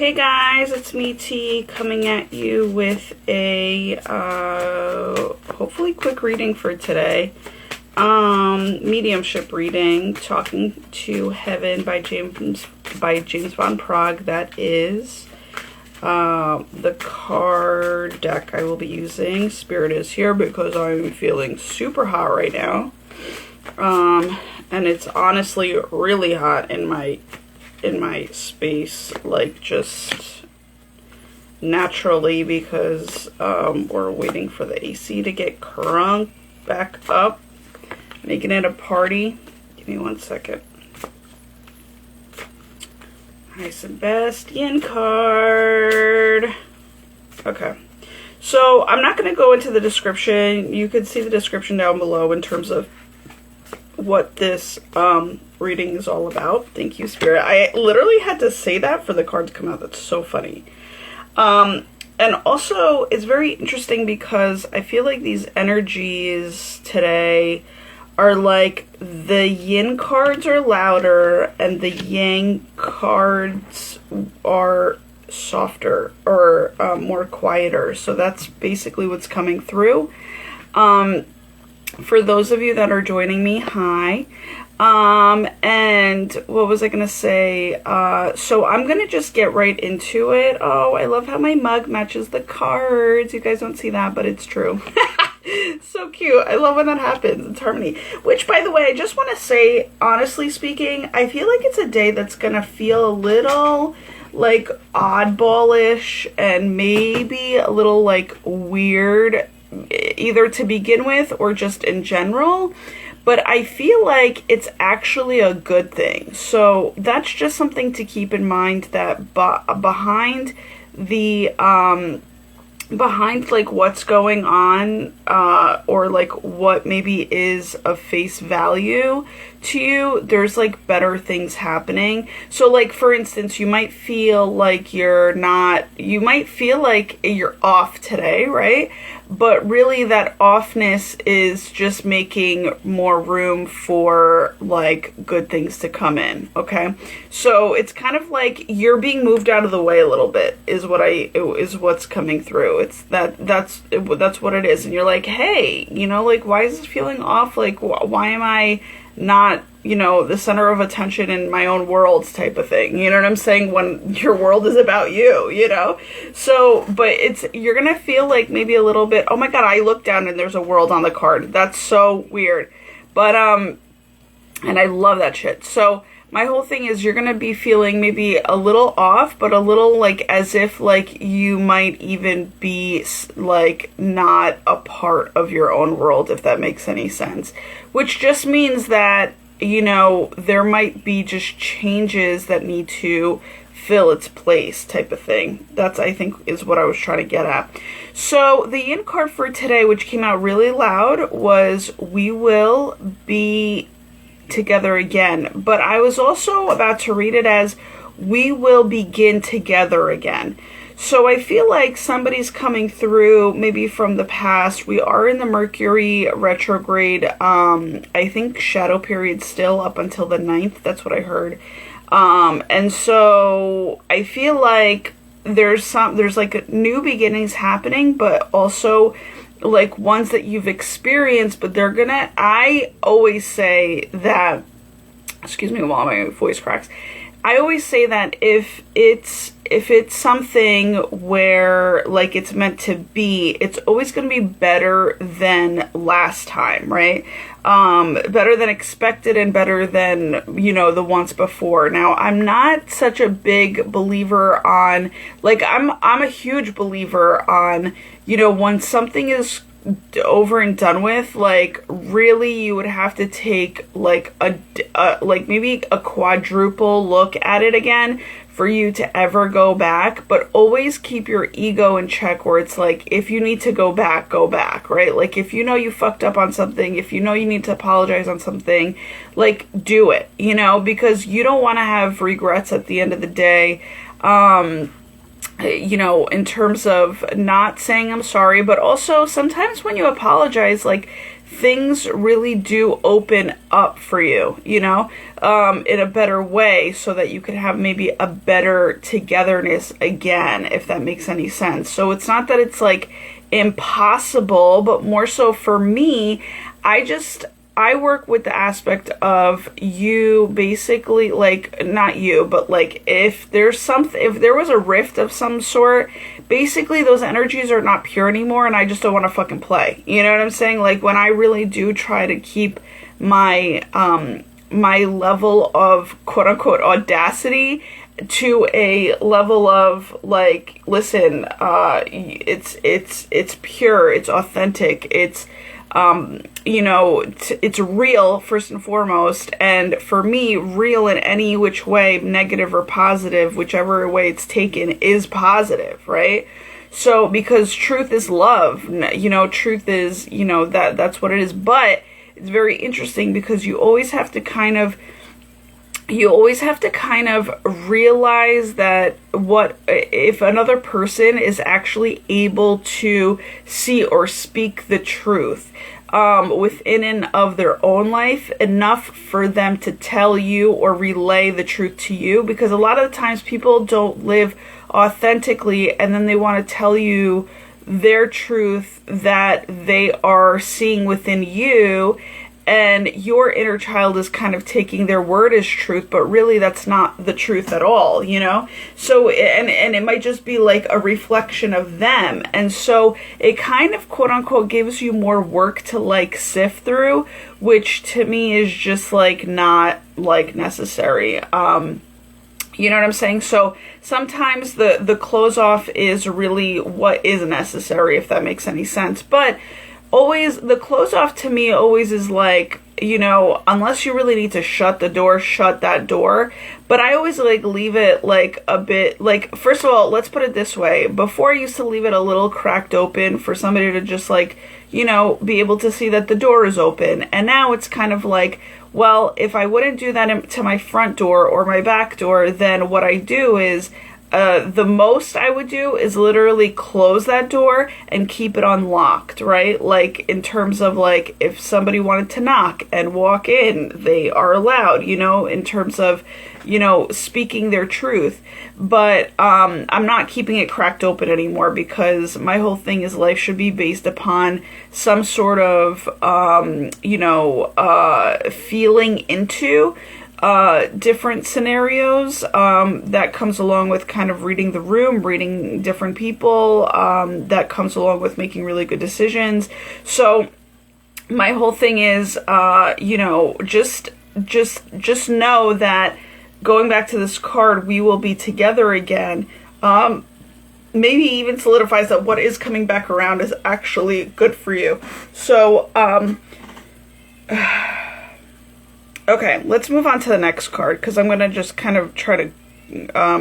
Hey guys, it's me T coming at you with a hopefully quick reading for today. Mediumship reading, Talking to Heaven by James Van Prague. That is the card deck I will be using. Spirit is here because I'm feeling super hot right now. And it's honestly really hot in my space, like just naturally, because we're waiting for the AC to get crunked back up, making it a party. Give me 1 second. Hi, Sebastian card. Okay, so I'm not going to go into the description. You can see the description down below in terms of what this reading is all about. Thank you, Spirit. I literally had to say that for the card to come out. That's so funny. And also, it's very interesting because I feel like these energies today are like the yin cards are louder and the yang cards are softer or more quieter. So that's basically what's coming through. For those of you that are joining me, hi. And what was I going to say? So I'm going to just get right into it. Oh, I love how my mug matches the cards. You guys don't see that, but it's true. So cute. I love when that happens. It's harmony. Which, by the way, I just want to say, honestly speaking, I feel like it's a day that's going to feel a little like oddballish and maybe a little like weird, either to begin with or just in general, but I feel like it's actually a good thing. So that's just something to keep in mind, that behind the behind like what's going on, or like what maybe is of face value to you, there's like better things happening. So like, for instance, you might feel like you're off today, right? But really that offness is just making more room for like good things to come in. Okay. So it's kind of like you're being moved out of the way a little bit is what's coming through. It's that's what it is. And you're like, hey, like, why is this feeling off? Like, why am I not, the center of attention in my own world type of thing? You know what I'm saying? When your world is about you, So, but you're going to feel like maybe a little bit, oh my God, I looked down and there's a world on the card. That's so weird. But, and I love that shit. So my whole thing is you're going to be feeling maybe a little off, but a little like as if like you might even be like not a part of your own world, if that makes any sense. Which just means that, there might be just changes that need to fill its place type of thing. That's, I think, is what I was trying to get at. So the yin card for today, which came out really loud, was "We will be together again." But I was also about to read it as "We will begin together again." So I feel like somebody's coming through maybe from the past. We are in the Mercury retrograde, I think shadow period still up until the 9th. That's what I heard. And so I feel like there's like new beginnings happening, but also like ones that you've experienced, but I always say that, excuse me while my voice cracks. I always say that if it's something where like it's meant to be, it's always going to be better than last time, right? Better than expected and better than, the once before. Now, I'm not such a big believer on, like, I'm a huge believer on, when something is over and done with, like really you would have to take like like maybe a quadruple look at it again for you to ever go back. But always keep your ego in check, where it's like, if you need to go back, right? Like if you fucked up on something, if you need to apologize on something, like do it, because you don't want to have regrets at the end of the day. In terms of not saying I'm sorry, but also sometimes when you apologize, like things really do open up for you, you know, in a better way, so that you could have maybe a better togetherness again, if that makes any sense. So it's not that it's like impossible, but more so for me, I work with the aspect of you basically, like, not you, but like if there was a rift of some sort, basically those energies are not pure anymore, and I just don't want to fucking play. You know what I'm saying? Like, when I really do try to keep my my level of quote unquote audacity to a level of like, listen, it's pure, it's authentic, it's you know, it's real first and foremost. And for me, real in any which way, negative or positive, whichever way it's taken, is positive, right? So, because truth is love, you know, truth is, you know, that's what it is. But it's very interesting because you always have to kind of realize that what if another person is actually able to see or speak the truth within and of their own life, enough for them to tell you or relay the truth to you. Because a lot of the times people don't live authentically, and then they want to tell you their truth that they are seeing within you, and your inner child is kind of taking their word as truth, but really that's not the truth at all, you know? So, and it might just be like a reflection of them. And so it kind of quote unquote gives you more work to like sift through, which to me is just like not like necessary. You know what I'm saying? So sometimes the close off is really what is necessary, if that makes any sense. But always, the close off to me always is like, you know, unless you really need to shut the door, shut that door. But I always like leave it like a bit, like, first of all, let's put it this way. Before I used to leave it a little cracked open for somebody to just like, you know, be able to see that the door is open. And now it's kind of like, well, if I wouldn't do that to my front door or my back door, then what I do is, the most I would do is literally close that door and keep it unlocked, right? Like, in terms of like, if somebody wanted to knock and walk in, they are allowed, you know, in terms of, you know, speaking their truth. But I'm not keeping it cracked open anymore, because my whole thing is life should be based upon some sort of, you know, feeling into different scenarios that comes along with kind of reading the room, reading different people, that comes along with making really good decisions. So my whole thing is, you know, just know that going back to this card, we will be together again. Maybe even solidifies that what is coming back around is actually good for you. So, okay, let's move on to the next card, because I'm going to just kind of try to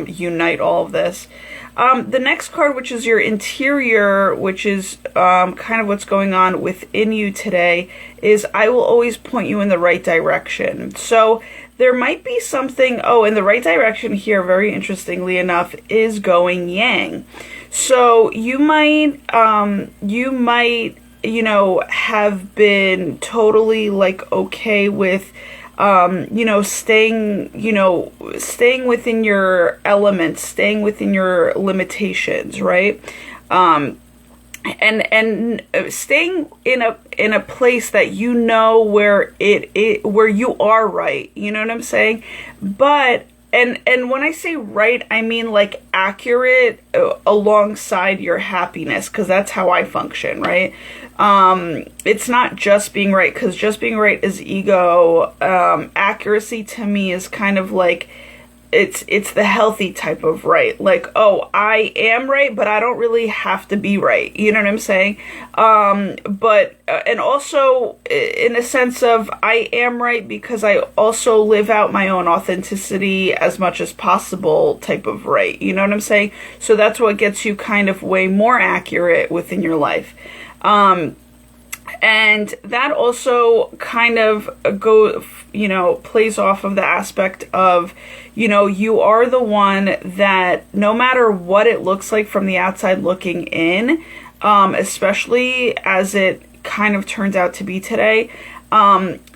unite all of this. The next card, which is your interior, which is kind of what's going on within you today, is I will always point you in the right direction. So there might be something, in the right direction here, very interestingly enough, is going yang. So you might, you know, have been totally like okay with, you know, staying within your elements, staying within your limitations, right? And staying in a place that you know where where you are right, you know what I'm saying? But and when I say right, I mean like accurate alongside your happiness, because that's how I function, right? It's not just being right, because just being right is ego. Accuracy to me is kind of like, it's the healthy type of right. Like, I am right, but I don't really have to be right. You know what I'm saying? But and also in a sense of, I am right because I also live out my own authenticity as much as possible type of right. You know what I'm saying? So that's what gets you kind of way more accurate within your life. And that also kind of plays off of the aspect of, you know, you are the one that no matter what it looks like from the outside looking in, especially as it kind of turns out to be today.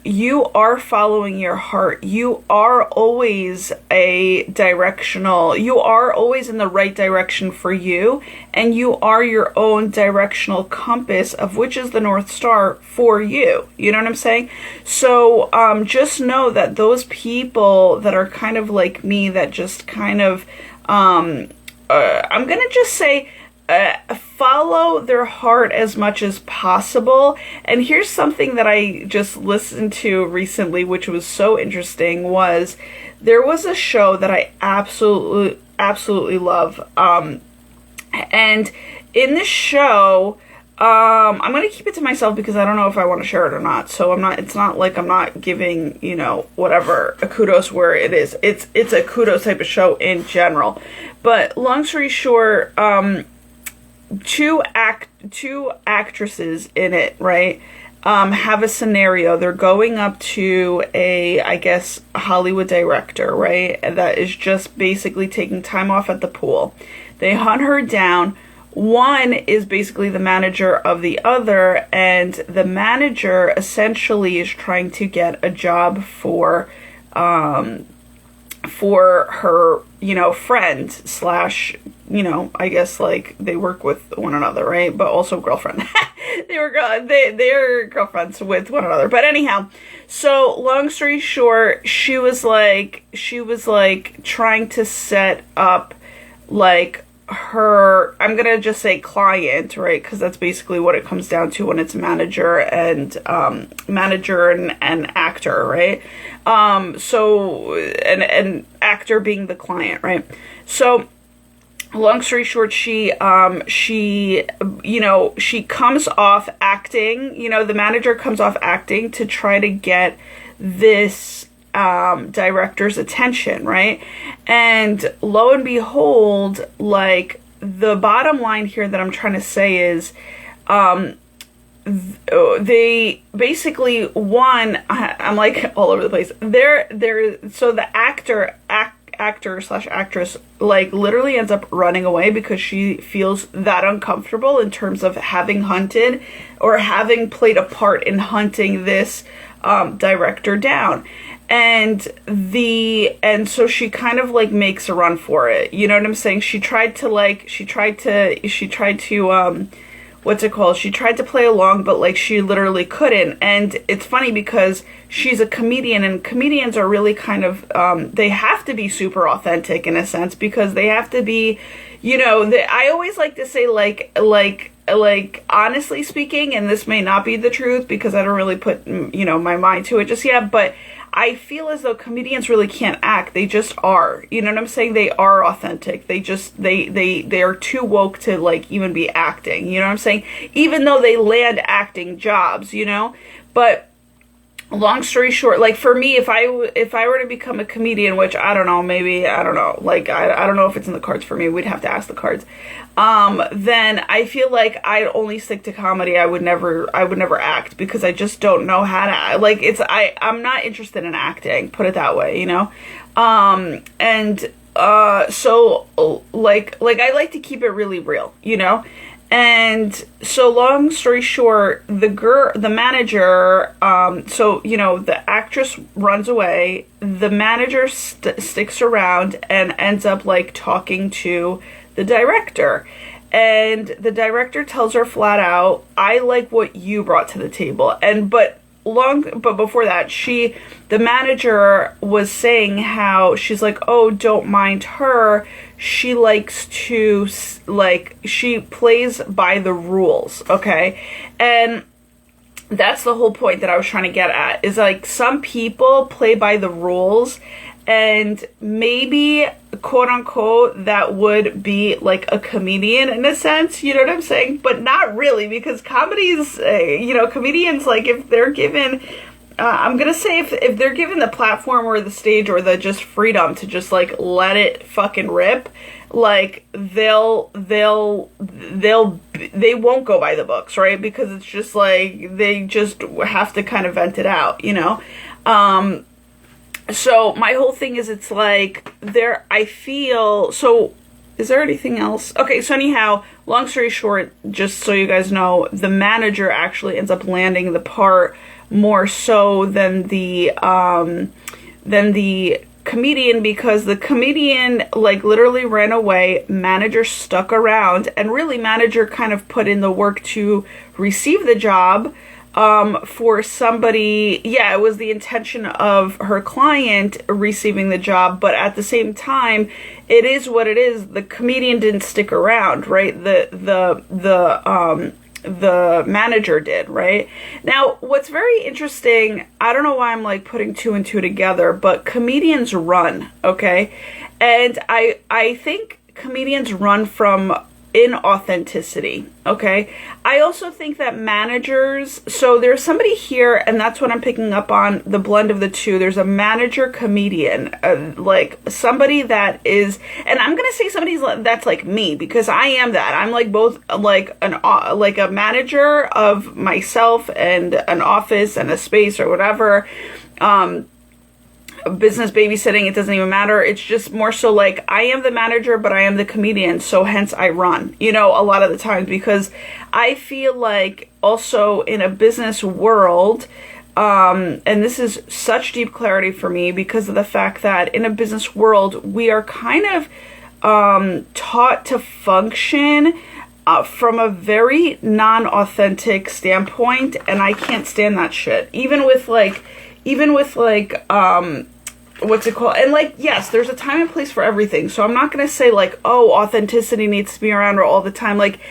You are following your heart. You are always you are always in the right direction for you, and you are your own directional compass of which is the North Star for you. You know what I'm saying? So, just know that those people that are kind of like me, that just kind of, I'm gonna just say, follow their heart as much as possible. And here's something that I just listened to recently, which was so interesting, was there was a show that I absolutely love. And in this show, I'm going to keep it to myself because I don't know if I want to share it or not. So it's not like I'm not giving, whatever, a kudos where it is. It's a kudos type of show in general. But long story short, two actresses in it, right, have a scenario. They're going up to I guess, a Hollywood director, right, that is just basically taking time off at the pool. They hunt her down. One is basically the manager of the other, and the manager essentially is trying to get a job for her, friend slash, I guess, like, they work with one another, right? But also girlfriend. They're girlfriends with one another. But anyhow, so long story short, she was like trying to set up, like, her, I'm gonna just say client, right? Because that's basically what it comes down to when it's manager and actor, right? So and actor being the client, right? So long story short, she comes off acting, the manager comes off acting to try to get this director's attention, right? And lo and behold, like, the bottom line here that I'm trying to say is, they basically, I'm like all over the place. So the actor slash actress, like, literally ends up running away because she feels that uncomfortable in terms of having hunted or having played a part in hunting this director down. And so she kind of, like, makes a run for it. You know what I'm saying? She tried to what's it called? She tried to play along, but, like, she literally couldn't. And it's funny because she's a comedian, and comedians are really kind of, they have to be super authentic in a sense, because they have to be, I always like to say, like, honestly speaking, and this may not be the truth because I don't really put, my mind to it just yet, but I feel as though comedians really can't act. They just are. You know what I'm saying? They are authentic. They just, they are too woke to, like, even be acting. You know what I'm saying? Even though they land acting jobs, But long story short, like, for me, if I were to become a comedian, which I don't know, maybe, I don't know, like, I don't know if it's in the cards for me. We'd have to ask the cards. Then I feel like I'd only stick to comedy. I would never act because I just don't know how to, like, I'm not interested in acting, put it that way, so, like I like to keep it really real, And so long story short, the manager, the actress runs away, the manager sticks around and ends up, like, talking to the director. And the director tells her flat out, I like what you brought to the table. But before that, the manager was saying how she's like, oh, don't mind her. She likes to, like, she plays by the rules, okay? And that's the whole point that I was trying to get at, is, like, some people play by the rules, and maybe, quote unquote, that would be, like, a comedian in a sense, you know what I'm saying? But not really, because comedians, comedians, like, if they're given, I'm gonna say if they're given the platform or the stage or the just freedom to just, like, let it fucking rip, like, they won't go by the books, right? Because it's just, like, they just have to kind of vent it out, So my whole thing is, it's like, I feel, so Is there anything else? Okay, so anyhow, long story short, just so you guys know, the manager actually ends up landing the part more so than the comedian, because the comedian like literally ran away, manager stuck around, and really manager kind of put in the work to receive the job for somebody. Yeah, it was the intention of her client receiving the job, but at the same time, it is what it is. The comedian didn't stick around, right? The manager did, right? Now, what's very interesting, I don't know why I'm like putting two and two together, but comedians run, okay? And I think comedians run from inauthenticity, okay? I also think that managers, so there's somebody here, and that's what I'm picking up on, the blend of the two. There's a manager comedian, like somebody that is, and I'm gonna say somebody that's like me, because I am that. I'm like both like a manager of myself and an office and a space or whatever. Business babysitting, it doesn't even matter. It's just more so like I am the manager, but I am the comedian, so hence I run, you know, a lot of the times, because I feel like also in a business world, and this is such deep clarity for me because of the fact that in a business world, we are kind of taught to function from a very non-authentic standpoint, and I can't stand that shit. Even with what's it called? And like, yes, there's a time and place for everything. So I'm not going to say like, oh, authenticity needs to be around all the time. Like,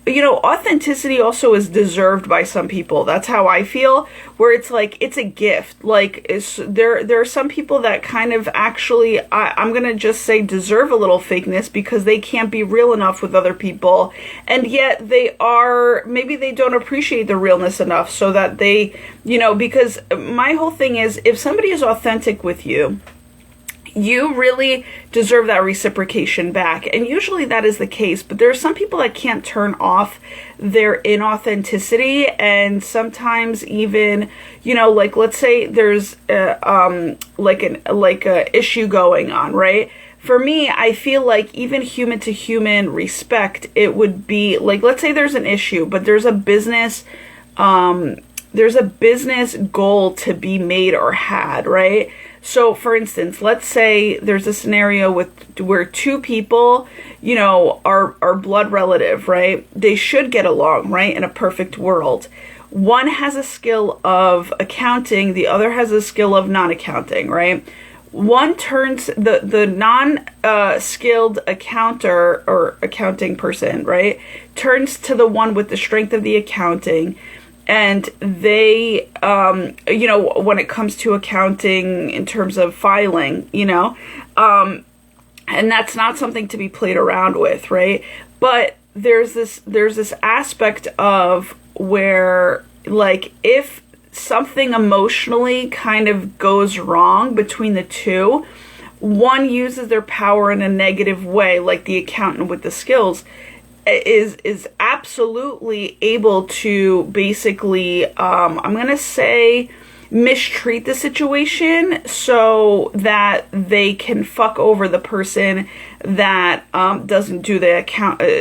you know, authenticity also is deserved by some people. That's how I feel, where it's like, it's a gift. Like, there are some people that kind of actually, I'm going to just say deserve a little fakeness because they can't be real enough with other people. And yet maybe they don't appreciate the realness enough so that they, you know, because my whole thing is, if somebody is authentic with you, you really deserve that reciprocation back. And usually that is the case, but there are some people that can't turn off their inauthenticity. And sometimes even, you know, like, let's say there's like a issue going on, right? For me, I feel like even human to human respect, it would be like, let's say there's an issue, but there's a business goal to be made or had, right? So, for instance, let's say there's a scenario where two people, you know, are blood relative, right? They should get along, right? In a perfect world. One has a skill of accounting, the other has a skill of non-accounting, right? One turns the non-skilled accounter or accounting person, right, turns to the one with the strength of the accounting. And they, you know, when it comes to accounting in terms of filing, you know, and that's not something to be played around with, right? But there's this aspect of where, like, if something emotionally kind of goes wrong between the two, one uses their power in a negative way, like the accountant with the skills, is absolutely able to basically, I'm going to say, mistreat the situation so that they can fuck over the person that doesn't do the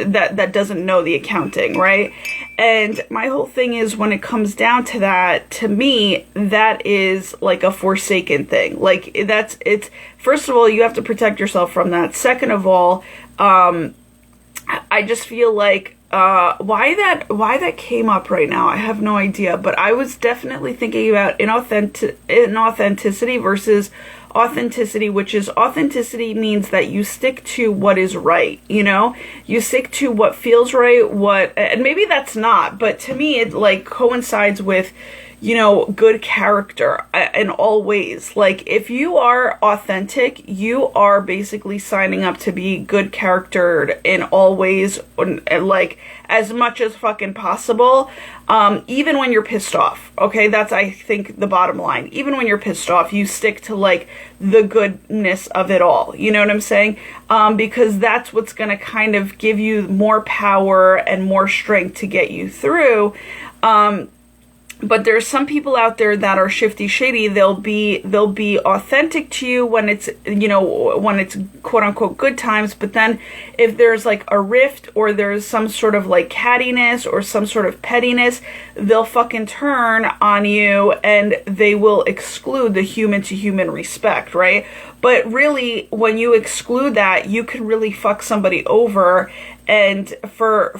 that doesn't know the accounting, right? And my whole thing is, when it comes down to that, to me, that is like a forsaken thing. Like, it's first of all, you have to protect yourself from that. Second of all, I just feel like why that came up right now, I have no idea. But I was definitely thinking about inauthenticity versus authenticity, which is authenticity means that you stick to what is right, you know? You stick to what feels right, and maybe that's not, but to me it like coincides with, you know, good character in all ways. Like, if you are authentic, you are basically signing up to be good charactered in all ways, like, as much as fucking possible, even when you're pissed off, okay? That's, I think, the bottom line. Even when you're pissed off, you stick to, like, the goodness of it all, you know what I'm saying? Because that's what's gonna kind of give you more power and more strength to get you through. But there's some people out there that are shifty shady. They'll be authentic to you when it's, when it's quote unquote good times. But then if there's like a rift or there's some sort of like cattiness or some sort of pettiness, they'll fucking turn on you and they will exclude the human to human respect, right? But really, when you exclude that, you can really fuck somebody over, and for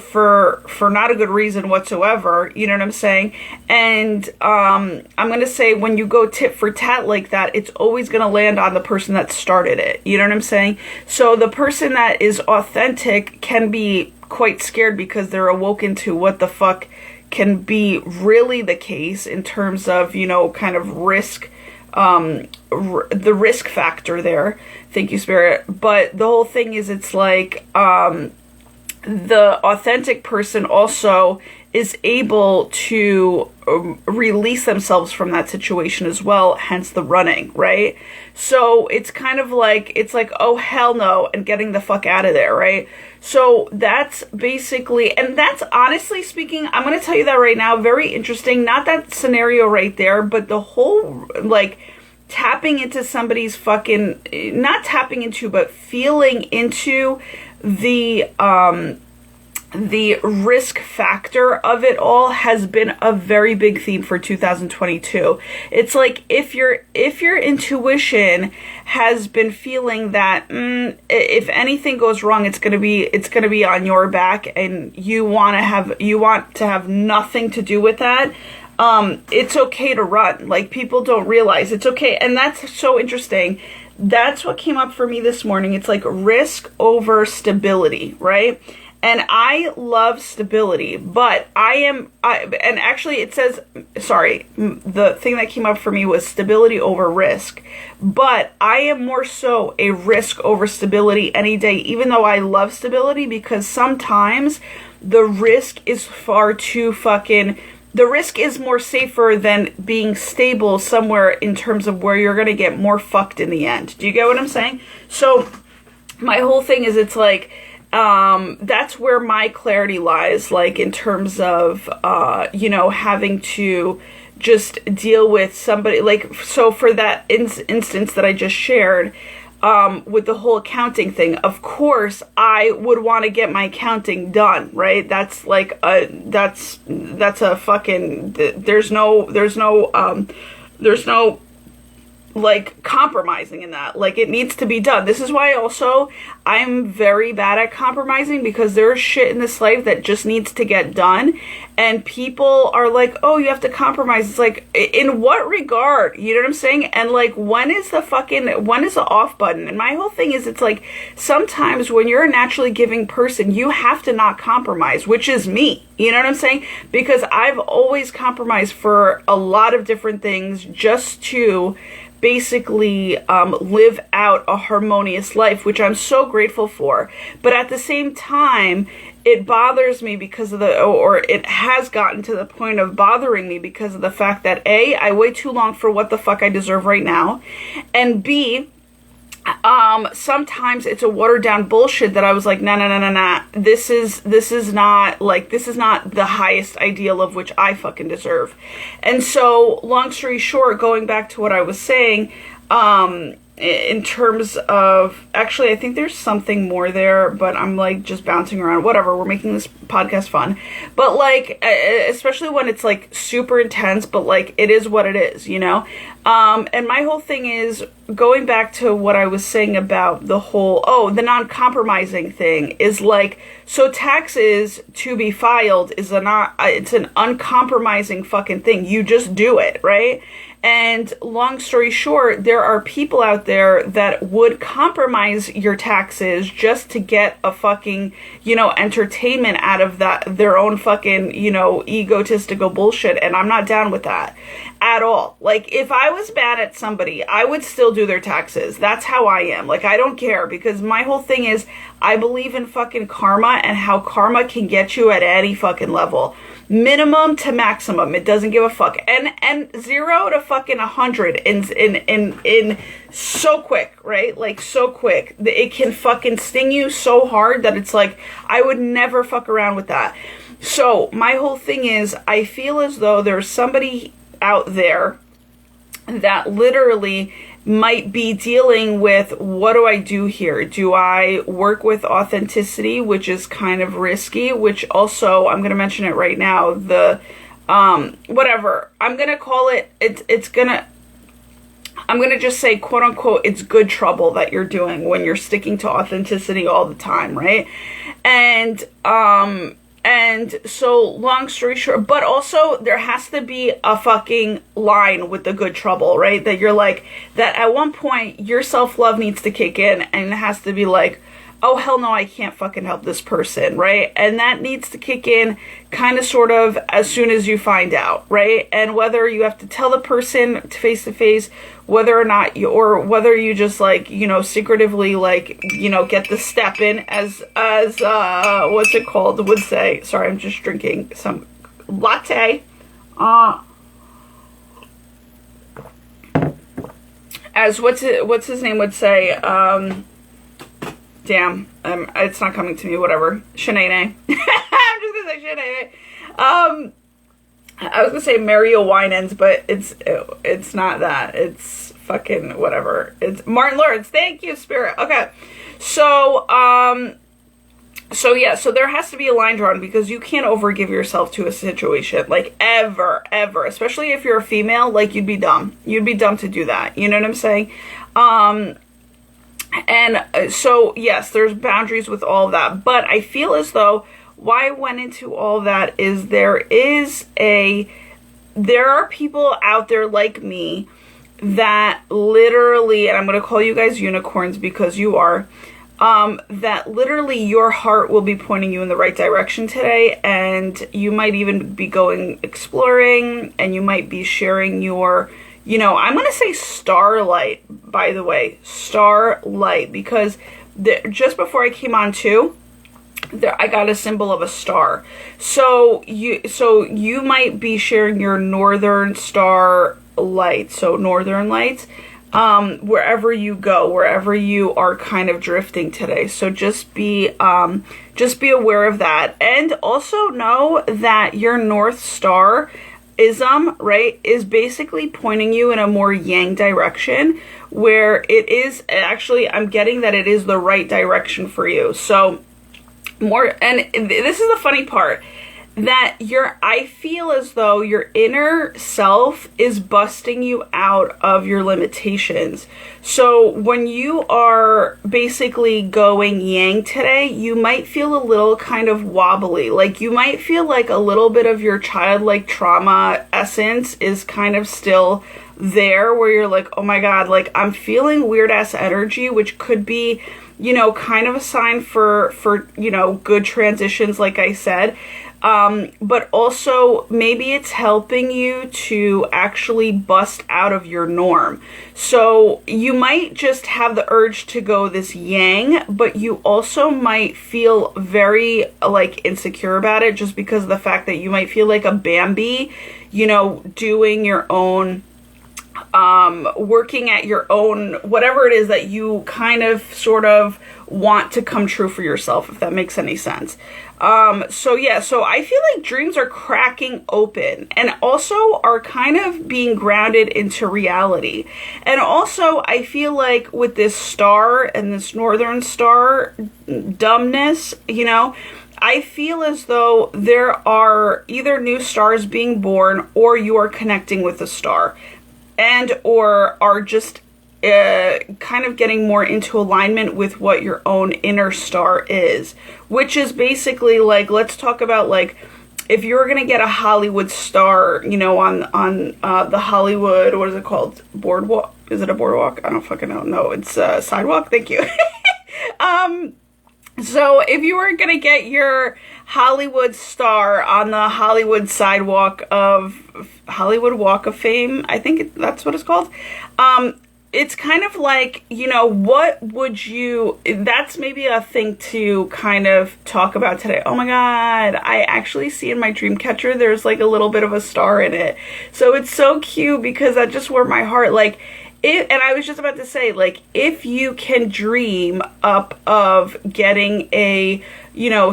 not a good reason whatsoever, you know what I'm saying? And I'm going to say, when you go tit for tat like that, it's always going to land on the person that started it, you know what I'm saying? So the person that is authentic can be quite scared because they're awoken to what the fuck can be really the case in terms of, kind of risk, the risk factor there. Thank you, Spirit. But the whole thing is, it's like, the authentic person also is able to release themselves from that situation as well, hence the running, right? So it's kind of like, it's like, oh hell no, and getting the fuck out of there, right? So that's basically, and that's, honestly speaking, I'm going to tell you that right now, very interesting, not that scenario right there, but the whole, like, tapping into somebody's fucking, not tapping into, but feeling into the risk factor of it all has been a very big theme for 2022. It's like, if your intuition has been feeling that if anything goes wrong, it's gonna be on your back, and you want to have nothing to do with that. It's okay to run. Like, people don't realize it's okay. And that's so interesting. That's what came up for me this morning. It's like risk over stability, right? And I love stability, but and actually it says, sorry, the thing that came up for me was stability over risk. But I am more so a risk over stability any day, even though I love stability, because sometimes the risk is far too the risk is more safer than being stable somewhere in terms of where you're going to get more fucked in the end. Do you get what I'm saying? So my whole thing is, it's like, that's where my clarity lies, like, in terms of, having to just deal with somebody, like, so for that instance that I just shared, with the whole accounting thing, of course I would want to get my accounting done, right? That's like that's a fucking, there's no like compromising in that. Like, it needs to be done. This is why also I'm very bad at compromising, because there's shit in this life that just needs to get done, and people are like, oh, you have to compromise. It's like, in what regard? You know what I'm saying? And like, when is the off button? And my whole thing is, it's like, sometimes when you're a naturally giving person, you have to not compromise, which is me. You know what I'm saying? Because I've always compromised for a lot of different things just to basically live out a harmonious life, which I'm so grateful for. But at the same time, it bothers me because of or it has gotten to the point of bothering me because of the fact that A, I wait too long for what the fuck I deserve right now, and B, sometimes it's a watered down bullshit that I was like, nah. This is not the highest ideal of which I fucking deserve. And so, long story short, going back to what I was saying, in terms of, actually, I think there's something more there, but I'm like just bouncing around. Whatever, we're making this podcast fun. But like, especially when it's like super intense, but like, it is what it is, you know? And my whole thing is, going back to what I was saying about the whole, the non-compromising thing is like, so taxes to be filed is it's an uncompromising fucking thing. You just do it, right? And long story short, there are people out there that would compromise your taxes just to get a fucking, entertainment out of their own fucking, egotistical bullshit. And I'm not down with that at all. Like, if I was mad at somebody, I would still do their taxes. That's how I am. Like, I don't care, because my whole thing is, I believe in fucking karma and how karma can get you at any fucking level. Minimum to maximum. It doesn't give a fuck. And 0 to fucking 100 in so quick, right? Like, so quick. It can fucking sting you so hard that it's like, I would never fuck around with that. So my whole thing is, I feel as though there's somebody out there that literally might be dealing with, what do I do here? Do I work with authenticity, which is kind of risky, which also, I'm going to mention it right now, the whatever, I'm going to call it, I'm going to just say, quote unquote, it's good trouble that you're doing when you're sticking to authenticity all the time, right? And so, long story short, but also there has to be a fucking line with the good trouble, right? That you're like, that at one point your self-love needs to kick in, and it has to be like, oh, hell no, I can't fucking help this person, right? And that needs to kick in kind of sort of as soon as you find out, right? And whether you have to tell the person face to face, whether or not you, or whether you just like, you know, secretively like, you know, get the step in as what's it called, would say, sorry, I'm just drinking some latte, as what's his name would say, damn, it's not coming to me, whatever. Shanae. I'm just gonna say Shanae. I was gonna say Mario Winans, but it's not that. It's fucking whatever. It's Martin Lawrence. Thank you, Spirit. Okay. So yeah, so there has to be a line drawn, because you can't overgive yourself to a situation, like ever, especially if you're a female. Like, you'd be dumb. You'd be dumb to do that. You know what I'm saying? And so, yes, there's boundaries with all of that. But I feel as though why I went into all that is there are people out there like me that literally, and I'm going to call you guys unicorns because you are, that literally your heart will be pointing you in the right direction today. And you might even be going exploring, and you might be sharing your, you know, I'm going to say starlight, by the way, starlight, because just before I came on too, I got a symbol of a star. So you might be sharing your northern star light. So northern lights, wherever you go, wherever you are kind of drifting today. So just be aware of that. And also know that your North Star ism, right, is basically pointing you in a more yang direction, where it is actually, I'm getting that it is the right direction for you. So more, and this is the funny part, that I feel as though your inner self is busting you out of your limitations. So when you are basically going yang today, you might feel a little kind of wobbly. Like, you might feel like a little bit of your childlike trauma essence is kind of still there, where you're like, oh my God, like I'm feeling weird ass energy, which could be, you know, kind of a sign for, you know, good transitions, like I said. But also maybe it's helping you to actually bust out of your norm. So you might just have the urge to go this yang, but you also might feel very like insecure about it, just because of the fact that you might feel like a Bambi, you know, doing your own, working at your own, whatever it is that you kind of sort of want to come true for yourself, if that makes any sense. So yeah, so I feel like dreams are cracking open, and also are kind of being grounded into reality. And also I feel like with this star and this northern star dumbness, you know, I feel as though there are either new stars being born, or you are connecting with a star, and or are just kind of getting more into alignment with what your own inner star is, which is basically like, let's talk about like, if you're gonna get a Hollywood star, you know, on the Hollywood, what is it called, boardwalk? Is it a boardwalk? I don't fucking know. No, it's a sidewalk. Thank you. So if you were gonna get your Hollywood star on the Hollywood sidewalk of Hollywood Walk of Fame, I think that's what it's called. It's kind of like, you know, what would you, that's maybe a thing to kind of talk about today. Oh my God, I actually see in my dream catcher, there's like a little bit of a star in it. So it's so cute, because that just warmed my heart. Like, And I was just about to say, like, if you can dream up of getting a,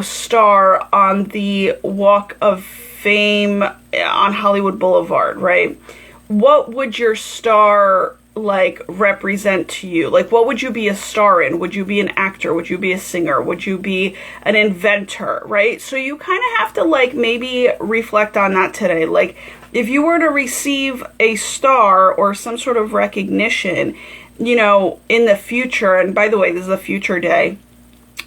star on the Walk of Fame on Hollywood Boulevard, right? What would your star, like, represent to you? Like, what would you be a star in? Would you be an actor? Would you be a singer? Would you be an inventor, right? So you kind of have to, like, maybe reflect on that today. Like, if you were to receive a star or some sort of recognition, in the future, and by the way, this is a future day,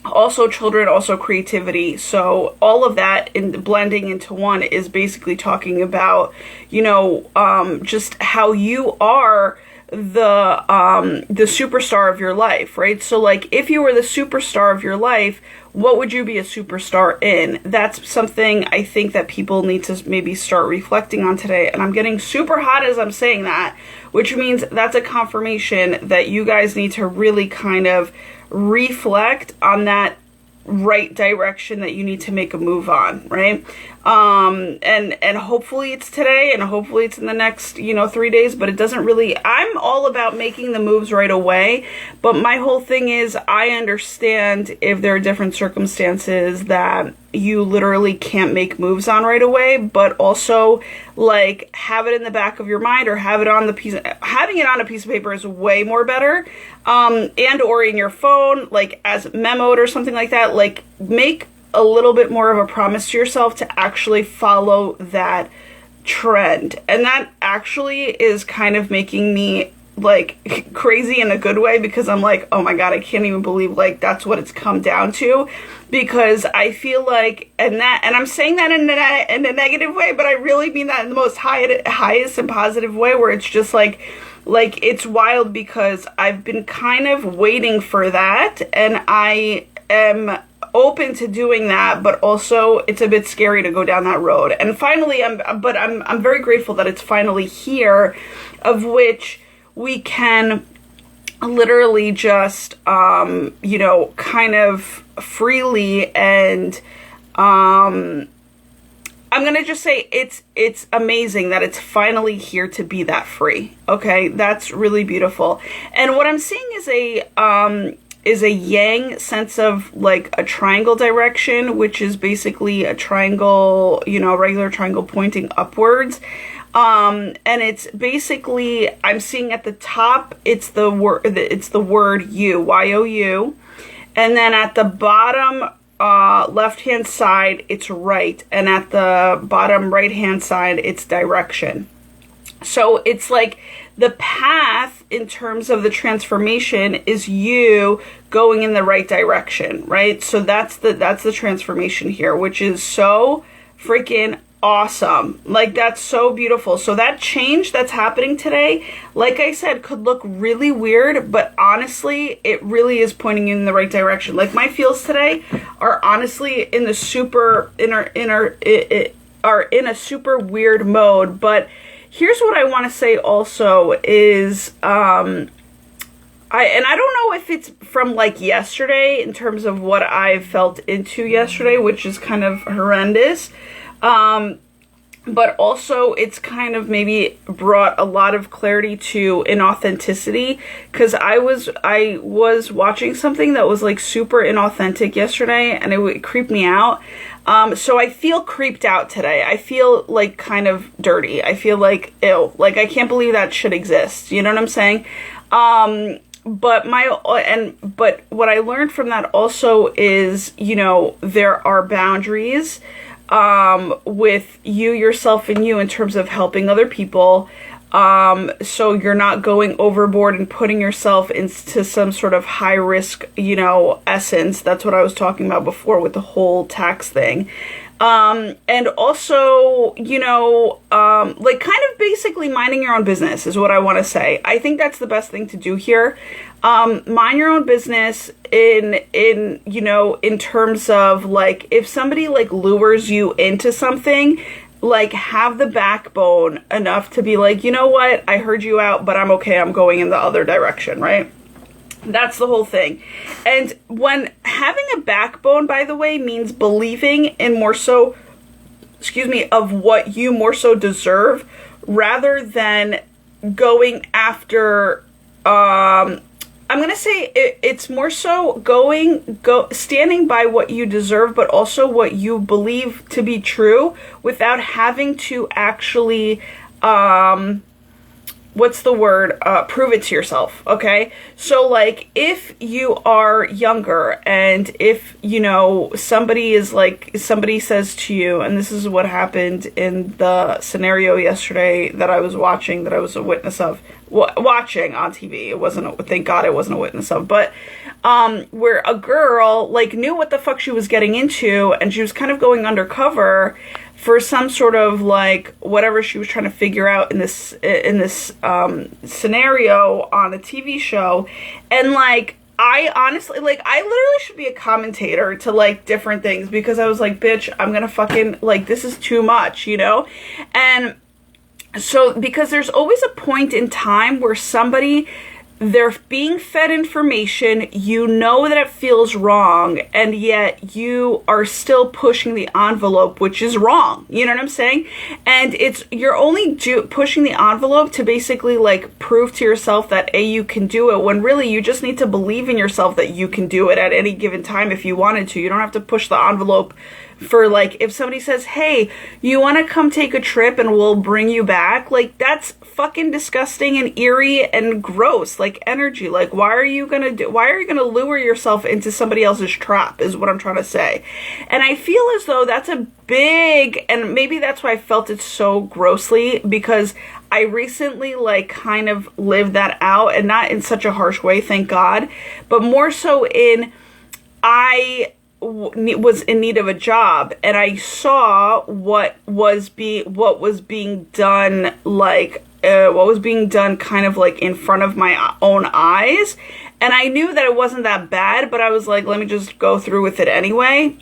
also children, also creativity. So all of that in blending into one is basically talking about, just how you are the superstar of your life, right? So like, if you were the superstar of your life, what would you be a superstar in? That's something I think that people need to maybe start reflecting on today. And I'm getting super hot as I'm saying that, which means that's a confirmation that you guys need to really kind of reflect on that right direction that you need to make a move on, right? And hopefully it's today, and hopefully it's in the next 3 days, but it doesn't really, I'm all about making the moves right away, but my whole thing is, I understand if there are different circumstances that you literally can't make moves on right away, but also, like, have it in the back of your mind, or have it on the having it on a piece of paper is way more better, and or in your phone, like as memoed or something like that. Like, make a little bit more of a promise to yourself to actually follow that trend. And that actually is kind of making me, like, crazy in a good way, because I'm like, oh my God, I can't even believe, like, that's what it's come down to. Because I feel like, and I'm saying that in a negative way, but I really mean that in the most highest and positive way, where it's just like it's wild, because I've been kind of waiting for that, and I am open to doing that, but also it's a bit scary to go down that road. And finally, I'm very grateful that it's finally here, of which we can literally just kind of freely, and I'm gonna just say it's amazing that it's finally here to be that free. Okay, that's really beautiful. And what I'm seeing is a yang sense of, like, a triangle direction, which is basically a triangle, regular triangle pointing upwards. And it's basically, I'm seeing at the top, it's the word you, Y-O-U. And then at the bottom, left-hand side, it's right. And at the bottom right-hand side, it's direction. So it's like the path in terms of the transformation is you going in the right direction, right? So that's the transformation here, which is so freaking awesome. Like, that's so beautiful. So that change that's happening today, like I said, could look really weird, but honestly, it really is pointing you in the right direction. Like, my feels today are honestly in the super are in a super weird mode. But here's what I want to say also is, I don't know if it's from, like, yesterday in terms of what I felt into yesterday, which is kind of horrendous. But also it's kind of maybe brought a lot of clarity to inauthenticity, because I was watching something that was, like, super inauthentic yesterday, and it creeped me out. So I feel creeped out today. I feel, like, kind of dirty. I feel like, ew, like, I can't believe that should exist. You know what I'm saying? But what I learned from that also is, there are boundaries with you, yourself, and you in terms of helping other people. So you're not going overboard and putting yourself into some sort of high risk, essence. That's what I was talking about before with the whole tax thing. And also, like, kind of basically minding your own business is what I want to say. I think that's the best thing to do here. Mind your own business in terms of, like, if somebody, like, lures you into something, like, have the backbone enough to be like, you know what, I heard you out, but I'm okay, I'm going in the other direction, right? That's the whole thing. And when having a backbone, by the way, means believing in more so, of what you more so deserve, rather than going after I'm gonna say it's more so standing by what you deserve, but also what you believe to be true, without having to actually, what's the word? Prove it to yourself. Okay. So like, if you are younger and if, somebody says to you, and this is what happened in the scenario yesterday that I was watching, that I was a witness of, watching on TV. It wasn't, thank God it wasn't a witness of, but, where a girl like knew what the fuck she was getting into, and she was kind of going undercover for some sort of like whatever she was trying to figure out in this scenario on a TV show. And like, I honestly, like, I literally should be a commentator to like different things, because I was like, bitch, I'm gonna fucking, like, this is too much, And so, because there's always a point in time where they're being fed information, that it feels wrong, and yet you are still pushing the envelope, which is wrong. You know what I'm saying? And you're only pushing the envelope to basically like prove to yourself that you can do it, when really you just need to believe in yourself that you can do it at any given time if you wanted to. You don't have to push the envelope for like, if somebody says, hey, you want to come take a trip and we'll bring you back, like, that's fucking disgusting and eerie and gross, like, energy. Like, why are you gonna lure yourself into somebody else's trap, is what I'm trying to say. And I feel as though that's a big, and maybe that's why I felt it so grossly, because I recently like kind of lived that out, and not in such a harsh way, thank God, but more so in, I was in need of a job, and I saw what was being done, like what was being done kind of like in front of my own eyes, and I knew that it wasn't that bad, but I was like, let me just go through with it anyway.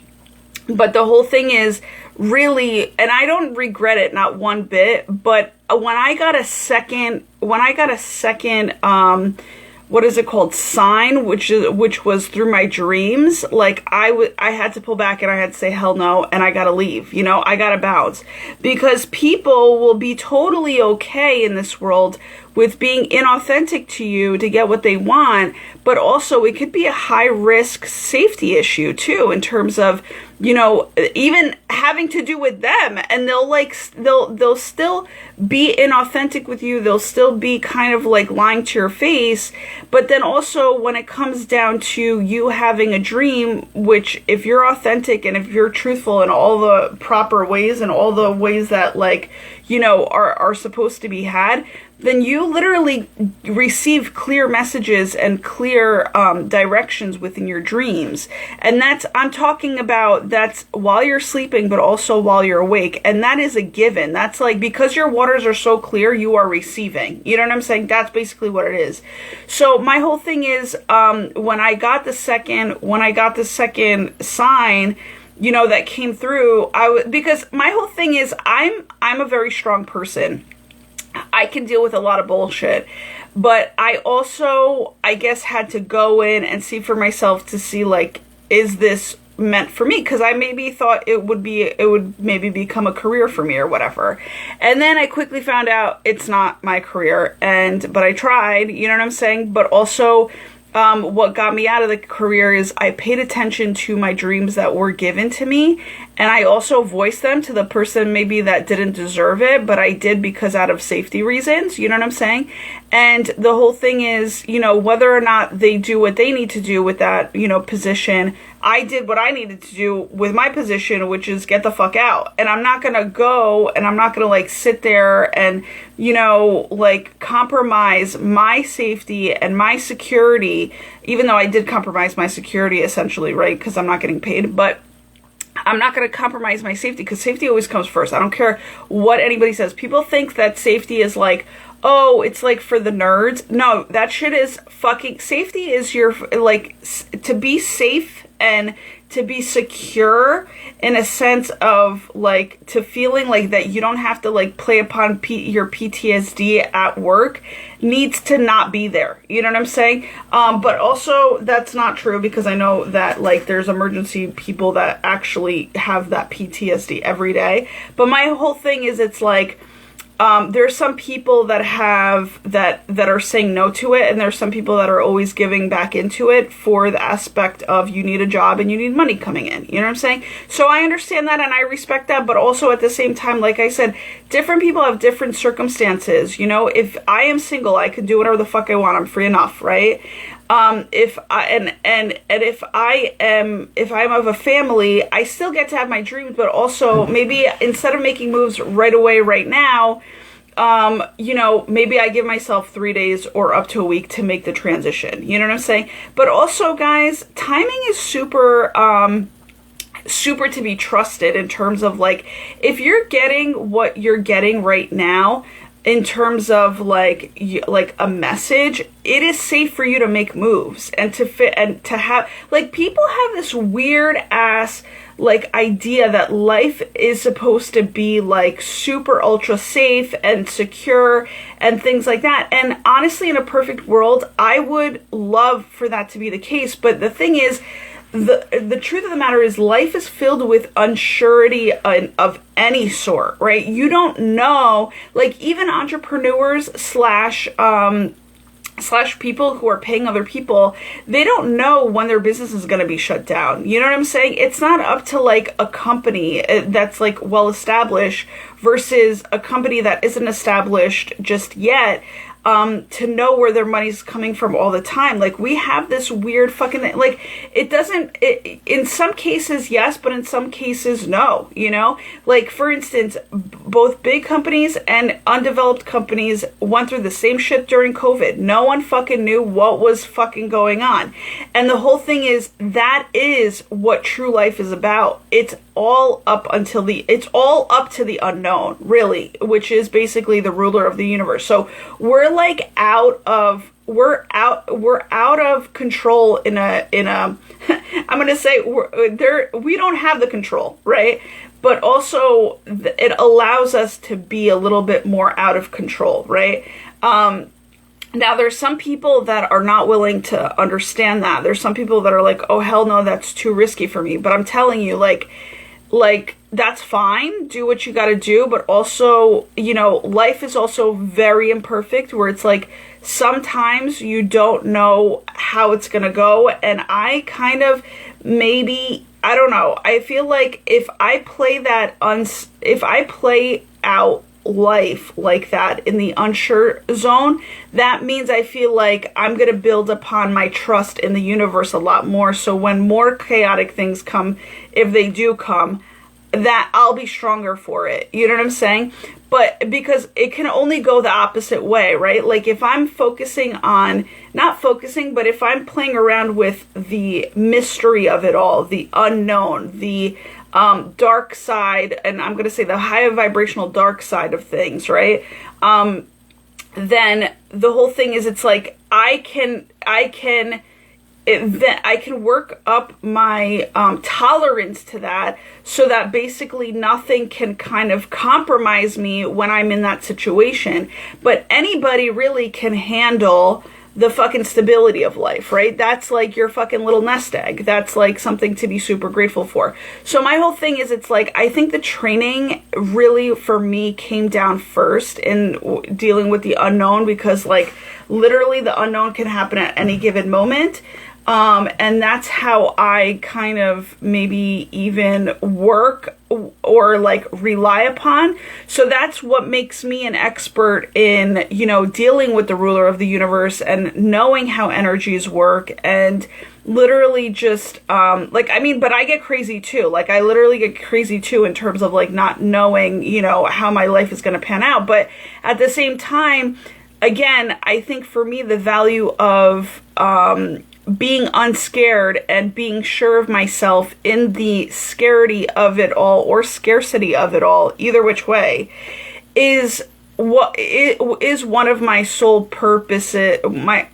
But the whole thing is really, and I don't regret it, not one bit, but when I got a second what is it called, sign, which was through my dreams, like I had to pull back, and I had to say hell no, and I gotta leave, I gotta bounce, because people will be totally okay in this world with being inauthentic to you to get what they want, but also it could be a high risk safety issue too, in terms of, even having to do with them, and they'll still be inauthentic with you, they'll still be kind of like lying to your face. But then also, when it comes down to you having a dream, which if you're authentic and if you're truthful in all the proper ways and all the ways that like, are supposed to be had, then you literally receive clear messages and clear directions within your dreams. And I'm talking about, that's while you're sleeping, but also while you're awake. And that is a given. That's like, because your waters are so clear, you are receiving. You know what I'm saying? That's basically what it is. So my whole thing is, when I got the second sign, that came through, because my whole thing is, I'm a very strong person. I can deal with a lot of bullshit, but I also, I guess, had to go in and see for myself to see, like, is this meant for me? Because I maybe thought it would maybe become a career for me or whatever. And then I quickly found out it's not my career, but I tried, you know what I'm saying? But also, what got me out of the career is I paid attention to my dreams that were given to me, and I also voiced them to the person maybe that didn't deserve it, but I did because out of safety reasons, you know what I'm saying? And the whole thing is, whether or not they do what they need to do with that, position, I did what I needed to do with my position, which is get the fuck out. And I'm not going to go and I'm not going to like sit there and, like compromise my safety and my security, even though I did compromise my security essentially, right? Because I'm not getting paid, but I'm not going to compromise my safety, because safety always comes first. I don't care what anybody says. People think that safety is like, oh, it's like for the nerds. No, that shit is fucking, safety is your, like, to be safe and to be secure in a sense of like, to feeling like that you don't have to like play upon your PTSD at work needs to not be there. You know what I'm saying? But also that's not true, because I know that like there's emergency people that actually have that PTSD every day. But my whole thing is, it's like, There's some people that are saying no to it, and there's some people that are always giving back into it for the aspect of you need a job and you need money coming in. You know what I'm saying? So I understand that and I respect that, but also at the same time, like I said, different people have different circumstances. You know, if I am single, I can do whatever the fuck I want. I'm free enough, right? If I'm of a family, I still get to have my dreams, but also maybe instead of making moves right away, right now, you know, maybe I give myself 3 days or up to a week to make the transition. You know what I'm saying? But also, guys, timing is super to be trusted in terms of like, if you're getting what you're getting right now, in terms of like a message, it is safe for you to make moves and to fit and to have, like, people have this weird ass like idea that life is supposed to be like super ultra safe and secure and things like that. And honestly, in a perfect world, I would love for that to be the case. But the thing is, the truth of the matter is life is filled with unsurety of any sort, right? You don't know, like even entrepreneurs slash people who are paying other people, they don't know when their business is going to be shut down. You know what I'm saying? It's not up to like a company that's like well established versus a company that isn't established just yet. To know where their money's coming from all the time. Like, we have this weird fucking, like, in some cases, yes, but in some cases, no, you know? Like, for instance, both big companies and undeveloped companies went through the same shit during COVID. No one fucking knew what was fucking going on. And the whole thing is, that is what true life is about. It's all up to the unknown, really, which is basically the ruler of the universe. So we're like out of control in a I'm going to say we don't have the control, right? But also it allows us to be a little bit more out of control, right? Now, there's some people that are not willing to understand that. There's some people that are like, oh, hell no, that's too risky for me. But I'm telling you, like, that's fine. Do what you got to do. But also, you know, life is also very imperfect, where it's like sometimes you don't know how it's going to go. And I kind of maybe, I don't know. I feel like if I play out life like that in the unsure zone, that means I feel like I'm going to build upon my trust in the universe a lot more. So when more chaotic things come, if they do come, that I'll be stronger for it. You know what I'm saying? But because it can only go the opposite way, right? Like if I'm if I'm playing around with the mystery of it all, the unknown, the dark side, and I'm going to say the high vibrational dark side of things, right? Then the whole thing is, it's like I can work up my tolerance to that, so that basically nothing can kind of compromise me when I'm in that situation. But anybody really can handle the fucking stability of life, right? That's like your fucking little nest egg. That's like something to be super grateful for. So my whole thing is, it's like, I think the training really for me came down first in dealing with the unknown, because like literally the unknown can happen at any given moment. And that's how I kind of maybe even work or like rely upon. So that's what makes me an expert in, you know, dealing with the ruler of the universe and knowing how energies work, and literally just, but I get crazy too. Like I literally get crazy too in terms of like not knowing, you know, how my life is going to pan out. But at the same time, again, I think for me, the value of, being unscared and being sure of myself in the scarcity of it all, or scarcity of it all, either which way, is one of my soul purposes.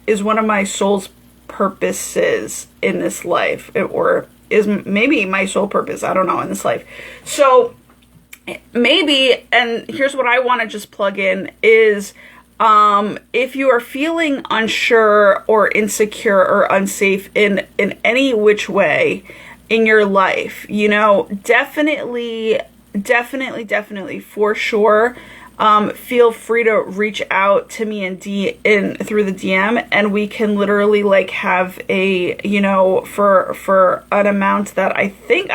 Is one of my soul's purposes in this life, or is maybe my sole purpose. I don't know, in this life. So maybe, and here's what I want to just plug in is, if you are feeling unsure or insecure or unsafe in any which way in your life, you know, definitely for sure, feel free to reach out to me through the DM, and we can literally like have a, you know, for an amount that I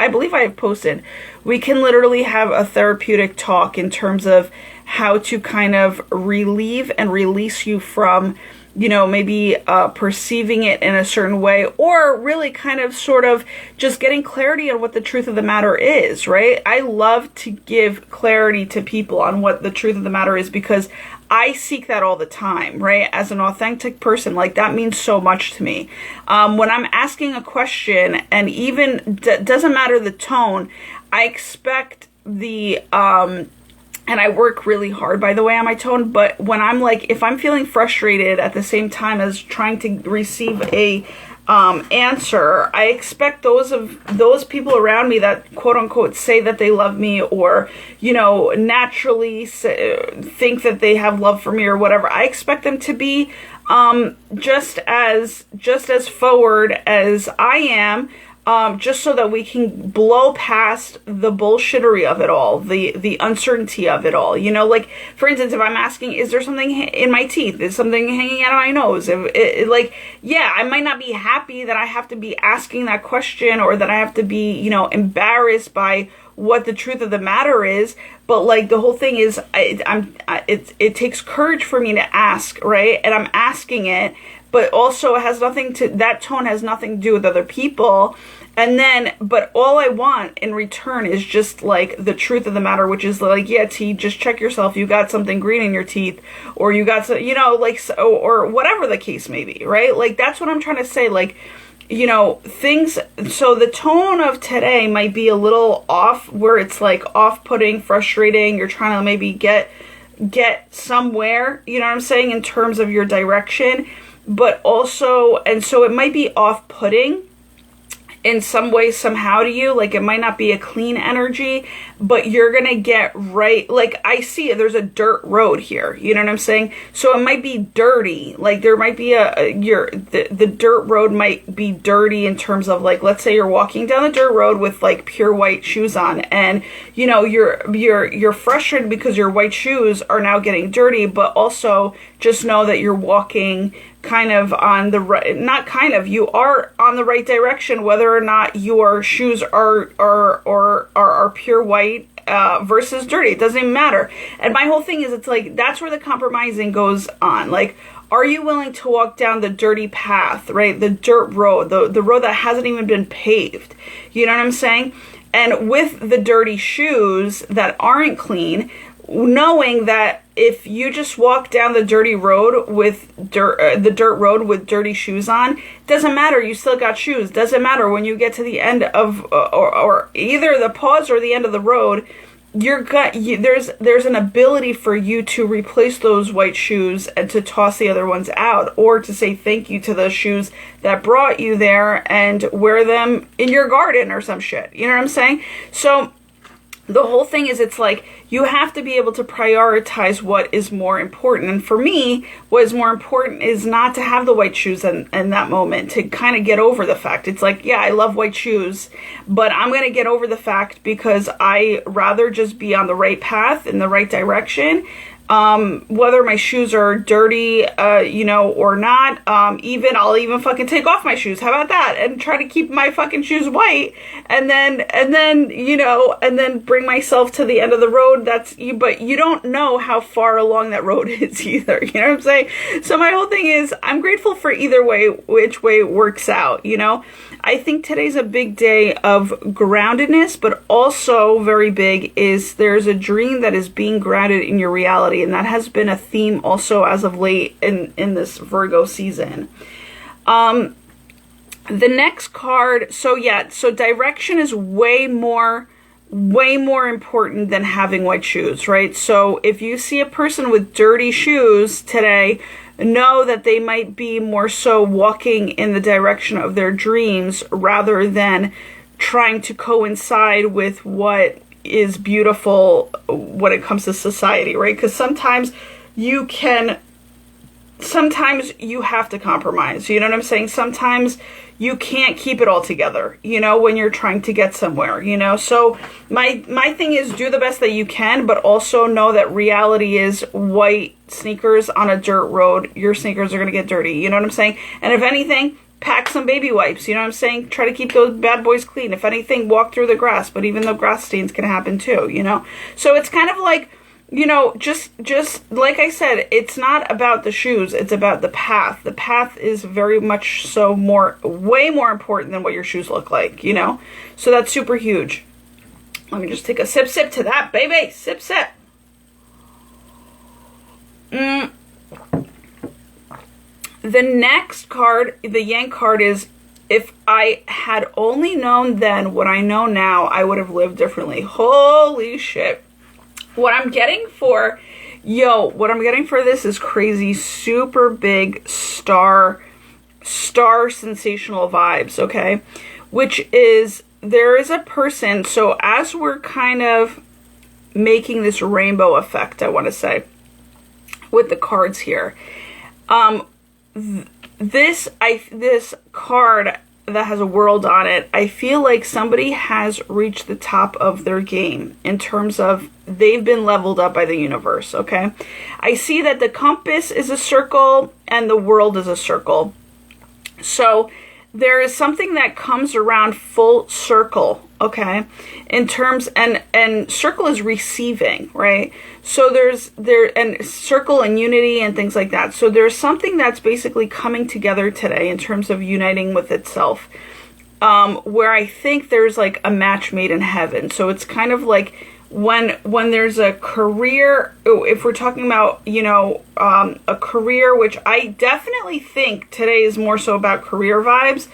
believe I have posted, we can literally have a therapeutic talk in terms of how to kind of relieve and release you from, you know, maybe perceiving it in a certain way, or really kind of sort of just getting clarity on what the truth of the matter is, right? I love to give clarity to people on what the truth of the matter is, because I seek that all the time, right? As an authentic person, like that means so much to me. When I'm asking a question, and even doesn't matter the tone, I expect and I work really hard, by the way, on my tone, but when I'm like, if I'm feeling frustrated at the same time as trying to receive a answer, I expect those people around me that quote unquote say that they love me, or, you know, naturally think that they have love for me or whatever, I expect them to be just as forward as I am. Just so that we can blow past the bullshittery of it all, the uncertainty of it all. You know, like, for instance, if I'm asking, is there something in my teeth? Is something hanging out of my nose? Like, yeah, I might not be happy that I have to be asking that question, or that I have to be, you know, embarrassed by what the truth of the matter is. But like, the whole thing is, it takes courage for me to ask, right? And I'm asking it, but also it has nothing to, that tone has nothing to do with other people. And then, but all I want in return is just like the truth of the matter, which is like, yeah, T, just check yourself. You got something green in your teeth, or you got some, you know, like, or whatever the case may be, right? Like, that's what I'm trying to say. Like, you know, things, so the tone of today might be a little off, where it's like off-putting, frustrating. You're trying to maybe get somewhere, you know what I'm saying, in terms of your direction, but also, and so it might be off-putting in some way, somehow to you. Like, it might not be a clean energy, but you're gonna get right. Like, I see there's a dirt road here, you know what I'm saying? So it might be dirty. Like, there might be the dirt road might be dirty in terms of, like, let's say you're walking down the dirt road with like pure white shoes on, and you know, you're frustrated because your white shoes are now getting dirty, but also just know that you're walking kind of on the right, not kind of, you are on the right direction, whether or not your shoes are pure white versus dirty. It doesn't even matter. And my whole thing is, it's like, that's where the compromising goes on. Like, are you willing to walk down the dirty path, right? The dirt road, the road that hasn't even been paved. You know what I'm saying? And with the dirty shoes that aren't clean, knowing that if you just walk down the dirty road with the dirt road with dirty shoes on, doesn't matter. You still got shoes. Doesn't matter when you get to the end of or either the pause or the end of the road. There's an ability for you to replace those white shoes and to toss the other ones out, or to say thank you to those shoes that brought you there and wear them in your garden or some shit. You know what I'm saying? So the whole thing is, it's like, you have to be able to prioritize what is more important. And for me, what is more important is not to have the white shoes in that moment, to kind of get over the fact. It's like, yeah, I love white shoes, but I'm going to get over the fact because I rather just be on the right path, in the right direction. Whether my shoes are dirty, you know, or not, I'll even fucking take off my shoes. How about that? And try to keep my fucking shoes white, and then, you know, and then bring myself to the end of the road. But you don't know how far along that road is either. You know what I'm saying? So my whole thing is, I'm grateful for either way, which way it works out, you know? I think today's a big day of groundedness, but also very big is there's a dream that is being grounded in your reality. And that has been a theme also as of late in this Virgo season. The next card, so direction is way more important than having white shoes, right? So if you see a person with dirty shoes today, know that they might be more so walking in the direction of their dreams rather than trying to coincide with what is beautiful when it comes to society, right? Because sometimes you can sometimes you have to compromise. You know what I'm saying? Sometimes you can't keep it all together, you know, when you're trying to get somewhere, you know? So my thing is do the best that you can, but also know that reality is white sneakers on a dirt road. Your sneakers are going to get dirty. You know what I'm saying? And if anything, pack some baby wipes. You know what I'm saying? Try to keep those bad boys clean. If anything, walk through the grass. But even though grass stains can happen too, you know? So it's kind of like, you know, just like I said, it's not about the shoes. It's about the path. The path is very much so way more important than what your shoes look like, you know? So that's super huge. Let me just take a sip to that, baby. Sip. The next card, the Yang card, is if I had only known then what I know now, I would have lived differently. Holy shit. What I'm getting for this is crazy, super big star sensational vibes, okay? Which is, there is a person, so as we're kind of making this rainbow effect, I want to say, with the cards here, this card that has a world on it, I feel like somebody has reached the top of their game in terms of they've been leveled up by the universe, okay? I see that the compass is a circle and the world is a circle. So there is something that comes around full circle, okay? In terms, and circle is receiving, right? So and circle and unity and things like that. So there's something that's basically coming together today in terms of uniting with itself, where I think there's like a match made in heaven. So it's kind of like when there's a career, if we're talking about, you know, a career, which I definitely think today is more so about career vibes.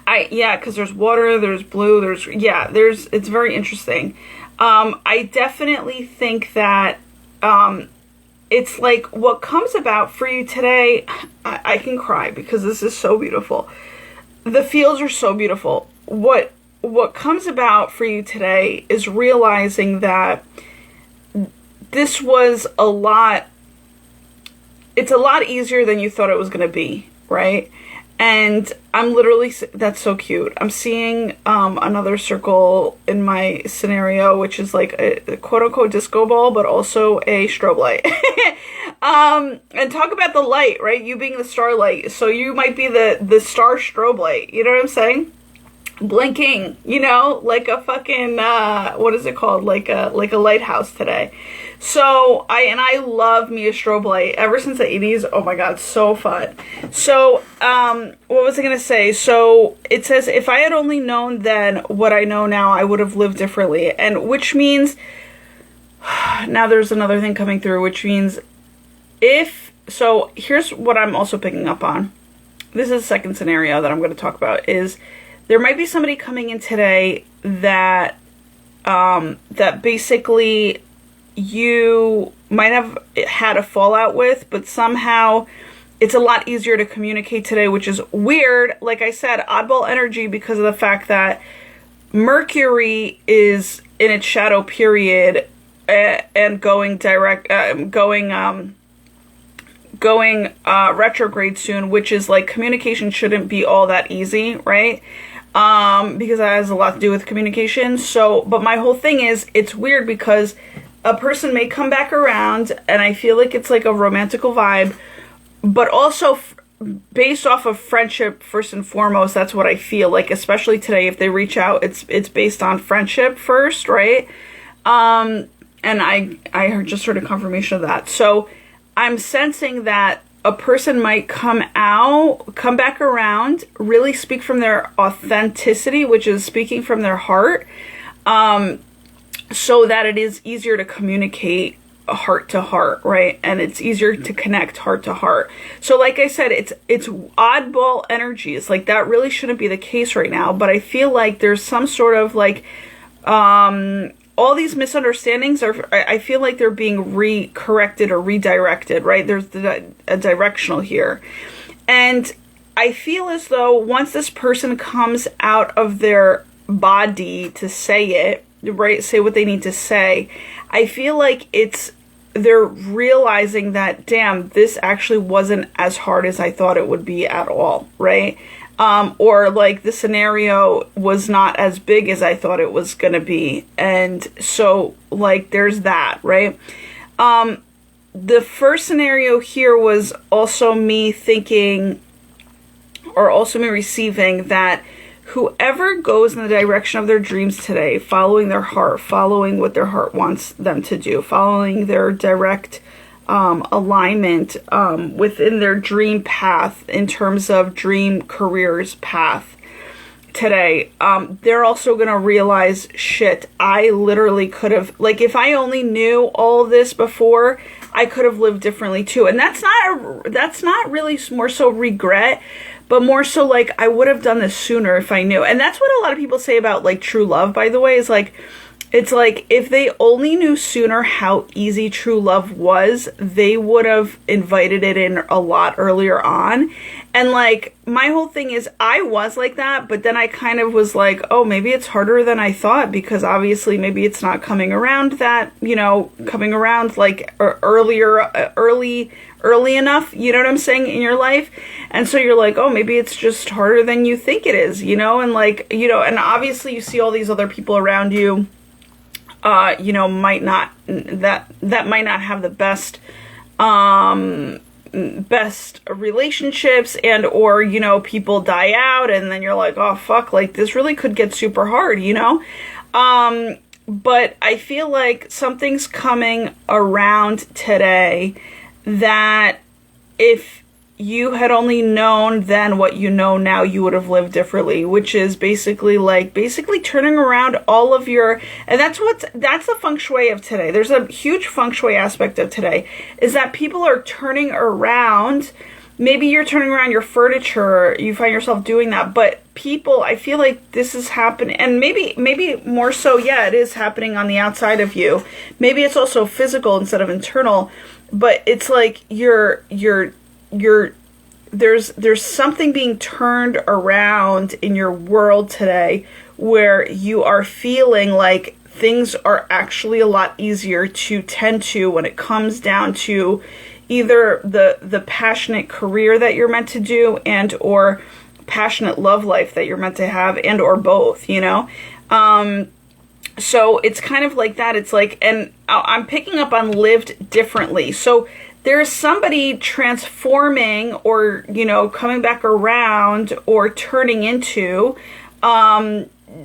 Because there's water, there's blue, it's very interesting. I definitely think that it's like what comes about for you today, I can cry because this is so beautiful. The fields are so beautiful. What comes about for you today is realizing that this was it's a lot easier than you thought it was going to be, right? And I'm literally, that's so cute. I'm seeing another circle in my scenario, which is like a quote-unquote disco ball, but also a strobe light. And talk about the light, right? You being the starlight. So you might be the star strobe light. You know what I'm saying? Blinking, you know, like a fucking, what is it called? Like a lighthouse today. So I love me a strobe light ever since the 80s. Oh my God, so fun. So, what was I going to say? So it says, if I had only known then what I know now, I would have lived differently. And which means, now there's another thing coming through, which means so here's what I'm also picking up on. This is the second scenario that I'm going to talk about, is there might be somebody coming in today that basically you might have had a fallout with, but somehow it's a lot easier to communicate today, which is weird. Like I said, oddball energy, because of the fact that Mercury is in its shadow period and going retrograde soon, which is like communication shouldn't be all that easy, right? Because that has a lot to do with communication. So, but my whole thing is, it's weird because a person may come back around, and I feel like it's like a romantical vibe, but also based off of friendship first and foremost. That's what I feel like, especially today. If they reach out, it's based on friendship first, right? And I just heard a confirmation of that. So I'm sensing that a person might come back around, really speak from their authenticity, which is speaking from their heart, so that it is easier to communicate heart to heart, right? And it's easier to connect heart to heart. So like I said, it's oddball energy. It's like that really shouldn't be the case right now, but I feel like there's some sort of like, all these misunderstandings I feel like they're being corrected or redirected, right? There's a directional here. And I feel as though once this person comes out of their body to say it, right, say what they need to say, I feel like it's they're realizing that, damn, this actually wasn't as hard as I thought it would be at all, right? Or like the scenario was not as big as I thought it was going to be. And so like there's that, right? The first scenario here was also me thinking, or also me receiving, that whoever goes in the direction of their dreams today, following their heart, following what their heart wants them to do, following their direct alignment within their dream path in terms of dream careers path today, they're also going to realize, shit, I literally could have, like, if I only knew all of this before, I could have lived differently too. And that's not really more so regret, but more so like I would have done this sooner if I knew. And that's what a lot of people say about like true love, by the way, is like, it's like if they only knew sooner how easy true love was, they would have invited it in a lot earlier on. And like my whole thing is I was like that, but then I kind of was like, oh, maybe it's harder than I thought, because obviously maybe it's not coming around that, you know, coming around like early enough, you know what I'm saying, in your life. And so you're like, oh, maybe it's just harder than you think it is, you know, and like, you know, and obviously you see all these other people around you, you know, might not, that might not have the best relationships, and or, you know, people die out, and then you're like, oh fuck, like this really could get super hard, you know. But I feel like something's coming around today that if you had only known then what you know now, you would have lived differently, which is basically turning around all of your, and that's the feng shui of today. There's a huge feng shui aspect of today, is that people are turning around. Maybe you're turning around your furniture, you find yourself doing that, but people, I feel like this is happening, and maybe more so, yeah, it is happening on the outside of you. Maybe it's also physical instead of internal, but it's like there's something being turned around in your world today where you are feeling like things are actually a lot easier to tend to when it comes down to either the passionate career that you're meant to do and or passionate love life that you're meant to have, and or both, you know. So it's kind of like that. It's like, and I'm picking up on lived differently. So there's somebody transforming, or, you know, coming back around, or turning into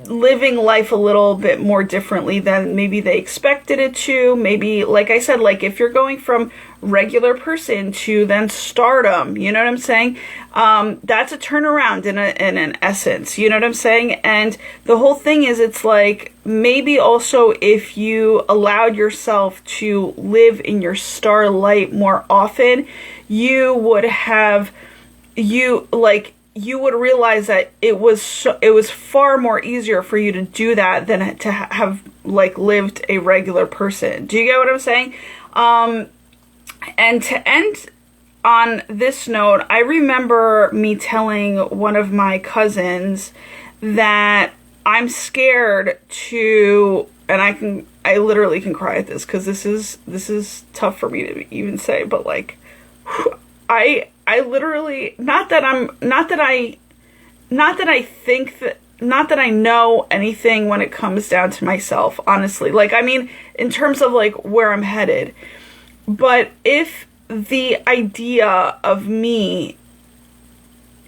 living life a little bit more differently than maybe they expected it to. Maybe, like I said, like if you're going from regular person to then stardom, you know what I'm saying? That's a turnaround in an essence, you know what I'm saying? And the whole thing is, it's like, maybe also if you allowed yourself to live in your starlight more often, you would realize that it was far more easier for you to do that than to have like lived a regular person. Do you get what I'm saying? And to end on this note, I remember me telling one of my cousins that I'm scared to, and I literally can cry at this because this is tough for me to even say, but like, I literally, not that I know anything when it comes down to myself, honestly. Like, I mean, in terms of like where I'm headed. But if the idea of me,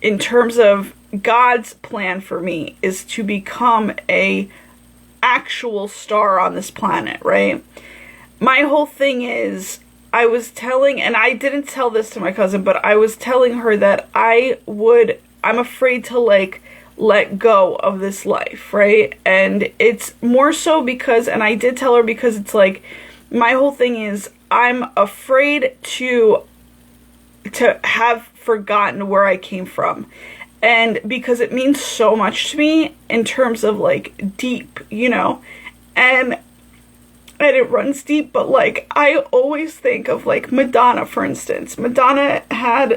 in terms of God's plan for me, is to become a actual star on this planet, right? My whole thing is, I was telling, and I didn't tell this to my cousin, but I was telling her that I'm afraid to like let go of this life, right? And it's more so because, and I did tell her, because it's like, my whole thing is, I'm afraid to have forgotten where I came from. And because it means so much to me in terms of like deep, you know, and it runs deep, but like I always think of like Madonna, for instance. Madonna has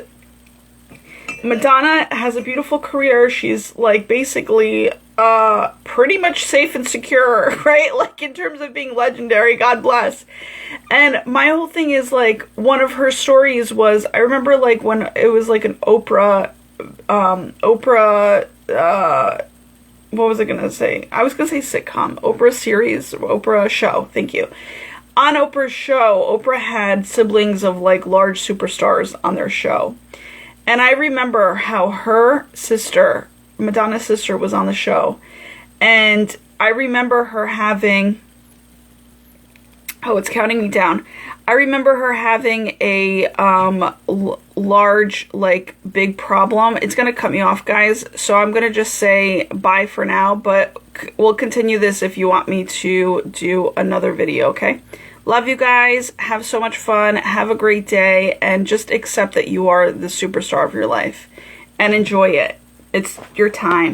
a beautiful career. She's like basically pretty much safe and secure, right? Like in terms of being legendary, God bless. And my whole thing is like, one of her stories was, I remember like when it was like an Oprah, what was I gonna say? I was gonna say sitcom, Oprah series, Oprah show, thank you. On Oprah's show, Oprah had siblings of like large superstars on their show. And I remember how her sister, Madonna's sister, was on the show. And I remember her having, oh, it's counting me down. I remember her having a large, like, big problem. It's going to cut me off, guys. So I'm going to just say bye for now. But we'll continue this if you want me to do another video, okay? Love you guys. Have so much fun. Have a great day. And just accept that you are the superstar of your life. And enjoy it. It's your time.